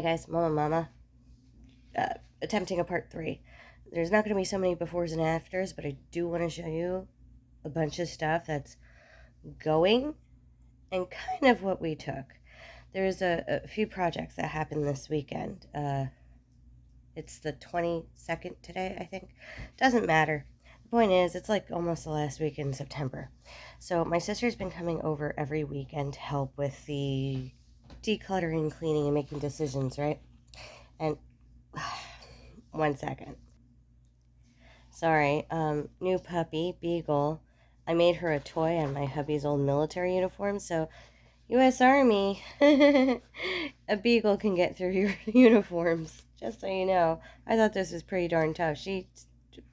Hi guys, Mama, attempting a part 3. There's not going to be so many befores and afters, but I do want to show you a bunch of stuff that's going and kind of what we took. There's a few projects that happened this weekend. It's the 22nd today, I think. Doesn't matter. The point is, it's like almost the last week in September. So my sister's been coming over every weekend to help with the decluttering, cleaning, and making decisions, right? And 1 second. Sorry. New puppy, Beagle. I made her a toy on my hubby's old military uniform, so U.S. Army, a Beagle can get through your uniforms, just so you know. I thought this was pretty darn tough. She's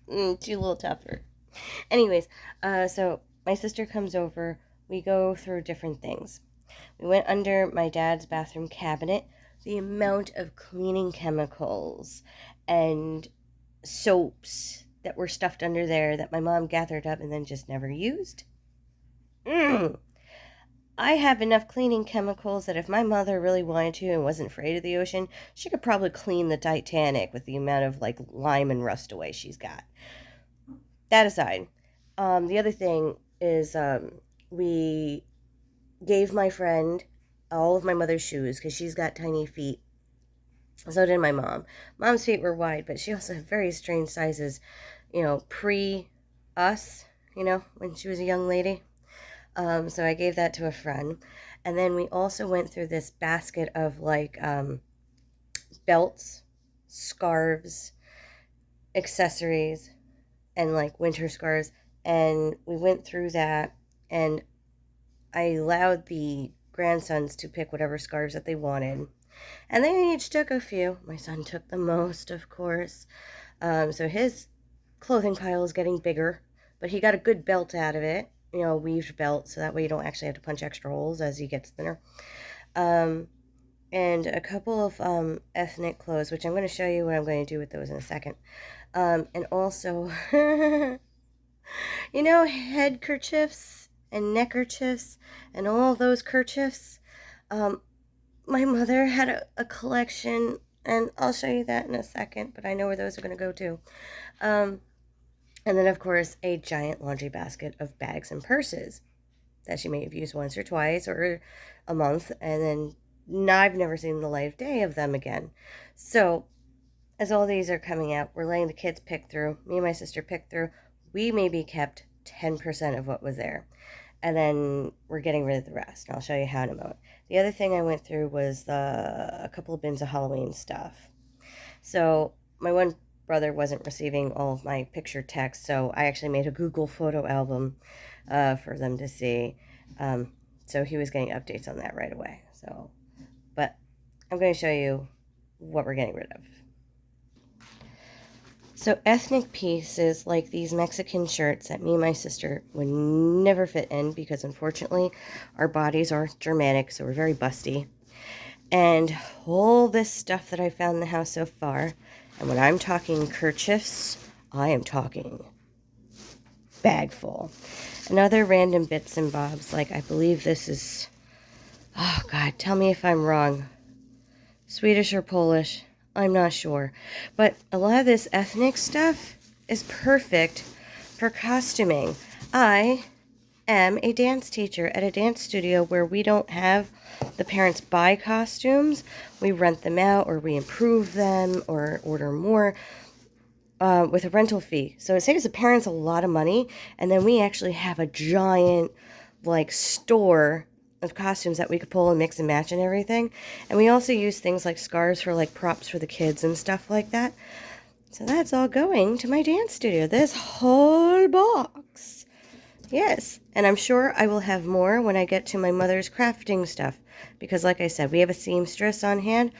a little tougher. Anyways, so my sister comes over. We go through different things. We went under my dad's bathroom cabinet. The amount of cleaning chemicals and soaps that were stuffed under there that my mom gathered up and then just never used. I have enough cleaning chemicals that if my mother really wanted to and wasn't afraid of the ocean, she could probably clean the Titanic with the amount of like lime and rust away she's got. That aside, the other thing is we gave my friend all of my mother's shoes because she's got tiny feet. So did my mom. Mom's feet were wide, but she also had very strange sizes, pre us, when she was a young lady. So I gave that to a friend. And then we also went through this basket of like belts, scarves, accessories, and like winter scarves. And we went through that, and I allowed the grandsons to pick whatever scarves that they wanted. And they each took a few. My son took the most, of course. So his clothing pile is getting bigger, but he got a good belt out of it. A weaved belt, so that way you don't actually have to punch extra holes as he gets thinner. And a couple of ethnic clothes, which I'm going to show you what I'm going to do with those in a second. And also, head kerchiefs and neckerchiefs and all those kerchiefs. My mother had a collection, and I'll show you that in a second, but I know where those are going to go too. And then, of course, a giant laundry basket of bags and purses that she may have used once or twice or a month. And then I've never seen the light of day of them again. So as all these are coming out, we're letting the kids pick through. Me and my sister pick through. We maybe kept 10% of what was there. And then we're getting rid of the rest. And I'll show you how in a moment. The other thing I went through was a couple of bins of Halloween stuff. So my one brother wasn't receiving all of my picture text, so I actually made a Google photo album for them to see. So he was getting updates on that right away. But I'm going to show you what we're getting rid of. So ethnic pieces like these Mexican shirts that me and my sister would never fit in because unfortunately our bodies are Germanic, so we're very busty. And all this stuff that I found in the house so far. And when I'm talking kerchiefs, I am talking bag full. And other random bits and bobs, like I believe this is, oh God, tell me if I'm wrong. Swedish or Polish, I'm not sure. But a lot of this ethnic stuff is perfect for costuming. I am a dance teacher at a dance studio where we don't have the parents buy costumes. We rent them out or we improve them or order more with a rental fee. So it saves the parents a lot of money. And then we actually have a giant like store of costumes that we could pull and mix and match and everything. And we also use things like scarves for like props for the kids and stuff like that. So that's all going to my dance studio. This whole box. Yes, and I'm sure I will have more when I get to my mother's crafting stuff. Because like I said, we have a seamstress on hand,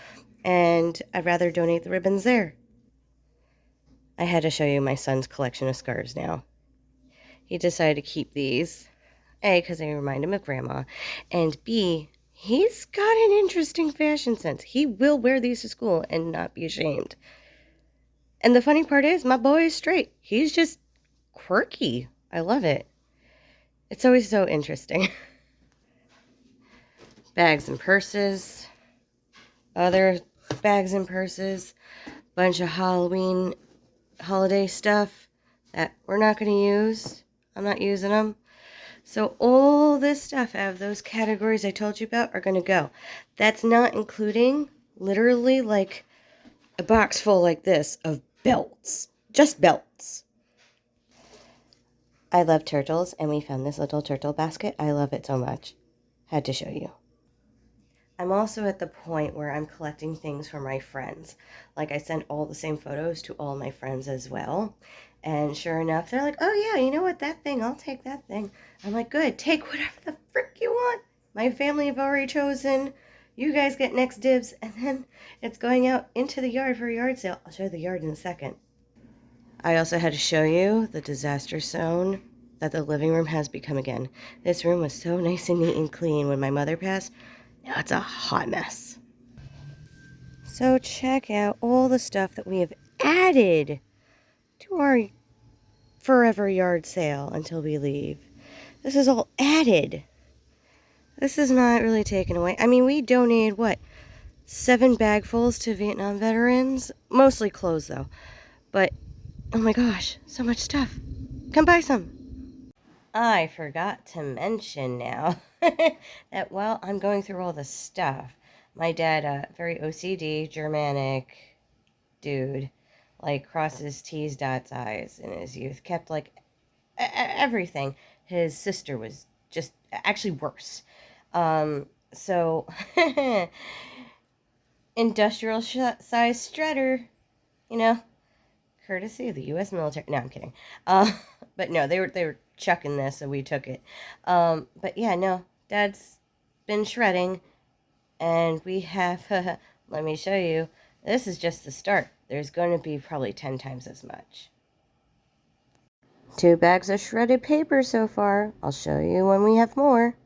and I'd rather donate the ribbons there. I had to show you my son's collection of scarves now. He decided to keep these. A, because they remind him of Grandma. And B, he's got an interesting fashion sense. He will wear these to school and not be ashamed. And the funny part is, my boy is straight. He's just quirky. I love it. It's always so interesting. Bags and purses. Other bags and purses, bunch of Halloween holiday stuff that we're not going to use. I'm not using them. So all this stuff out of those categories I told you about are going to go. That's not including literally like a box full like this of belts. Just belts. I love turtles, and we found this little turtle basket. I love it so much. Had to show you. I'm also at the point where I'm collecting things for my friends. Like, I sent all the same photos to all my friends as well. And sure enough, they're like, oh yeah, you know what, that thing, I'll take that thing. I'm like, good, take whatever the frick you want. My family have already chosen. You guys get next dibs. And then it's going out into the yard for a yard sale. I'll show you the yard in a second. I also had to show you the disaster zone that the living room has become again. This room was so nice and neat and clean when my mother passed. Now it's a hot mess. So check out all the stuff that we have added to our forever yard sale until we leave. This is all added. This is not really taken away. I mean, we donated, what, 7 bagfuls to Vietnam veterans? Mostly clothes, though. But, oh my gosh, so much stuff. Come buy some. I forgot to mention now that while I'm going through all this stuff, my dad, very OCD, Germanic dude, like crosses T's, dots I's in his youth, kept like everything. His sister was just actually worse. So industrial size shredder, you know, courtesy of the U.S. military. No, I'm kidding. But no, they were chucking this, so we took it. But yeah, no, Dad's been shredding, and we have. Let me show you. This is just the start. There's going to be probably 10 times as much. 2 bags of shredded paper so far. I'll show you when we have more.